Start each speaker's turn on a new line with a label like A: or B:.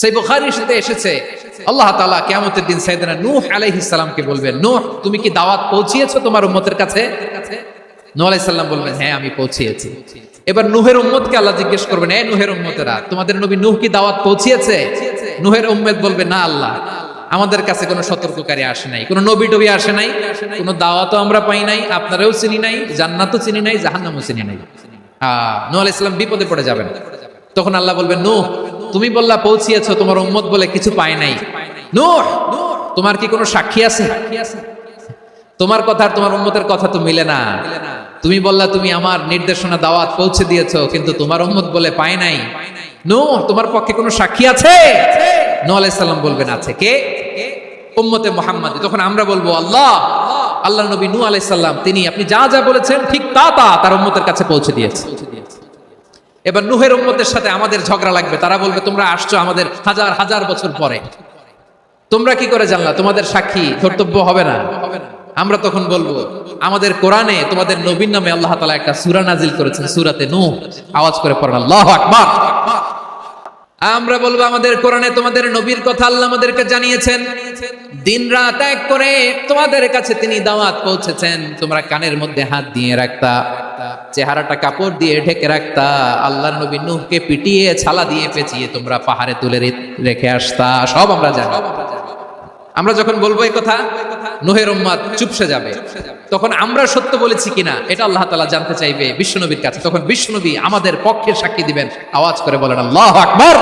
A: সেই বুখারীর সাথে এসেছে আল্লাহ তাআলা কিয়ামতের দিন সাইয়েদনা নূহ আলাইহিস সালামকে বলবেন, নূহ তুমি কি দাওয়াত পৌঁছিয়েছো তোমার উম্মতের কাছে? নূহ আলাইহিস সালাম বলবেন, হ্যাঁ আমি পৌঁছিয়েছি। এবার নূহের উম্মতকে আল্লাহ জিজ্ঞেস করবেন, এই নূহের উম্মতেরা তোমাদের নবী নূহ কি দাওয়াত পৌঁছিয়েছে? নূহের উম্মত বলবে, না আল্লাহ, আমাদের কাছে কোনো সতর্ককারী আসে নাই, কোনো নবী টবি আসে নাই, কোনো দাওয়াতও আমরা পাই নাই, আপনারাও চিনি নাই, জান্নাতও চিনি নাই, জাহান্নামও চিনি নাই। নূহ আলাইহিস সালাম বিপদে পড়ে যাবেন। তখন আল্লাহ বলবেন, নূহ তুমি বললা পৌঁছিয়েছো, তোমার উম্মত বলে কিছু পায় নাই। নূহ তোমার কি কোনো সাক্ষী আছে? তোমার কথা আর তোমার উম্মতের কথা তো মিলে না। তুমি বললা তুমি আমার নির্দেশনা দাওয়াত পৌঁছে দিয়েছো, কিন্তু তোমার উম্মত বলে পায় নাই। নূহ তোমার পক্ষে কোনো সাক্ষী আছে? নূহ আলাইহিস সালাম বলবেন, আছে। কে? উম্মতে মুহাম্মাদ। তখন আমরা বলবো, আল্লাহ, আল্লাহর নবী নূহ আলাইহিস সালাম তিনি আপনি যা যা বলেছেন ঠিক তা তা তার উম্মতের কাছে পৌঁছে দিয়েছে। এবার নূহের উম্মতের সাথে আমাদের ঝগড়া লাগবে। তারা বলবে, তোমরা আসছো আমাদের হাজার হাজার বছর পরে, তোমরা কি করে জানলা? তোমাদের সাক্ষী কর্তব্য হবে না? আমরা তখন বলবো, আমাদের কোরআনে তোমাদের নবীর নামে আল্লাহ তাআলা একটা সূরা নাজিল করেছেন, সূরাতে নূহ। আওয়াজ করে পড়েন আল্লাহু আকবার। আমরা বলবো, আমাদের কোরআনে তোমাদের নবীর কথা আল্লাহ আমাদেরকে জানিয়েছেন, দিন রাত এক করে তোমাদের কাছে তিনি দাওয়াত পৌঁছেছেন। তোমরা কানের মধ্যে হাত দিয়ে রাখতা, চেহারাটা কাপড় দিয়ে ঢেকে রাখতা, আল্লাহর নবী নূহকে পিটিয়ে ছালা দিয়ে পেঁচিয়ে তোমরা পাহাড়ে তুলে রেখে আসতা। সব আমরা জানি। আমরা যখন বলবো এই কথা, নূহের উম্মত চুপসে যাবে। তখন আমরা সত্য বলেছি কিনা এটা আল্লাহ তাআলা জানতে চাইবে বিশ্বনবীর কাছে। তখন বিশ্বনবী আমাদের পক্ষে সাক্ষী দিবেন। আওয়াজ করে বলেন আল্লাহু আকবার।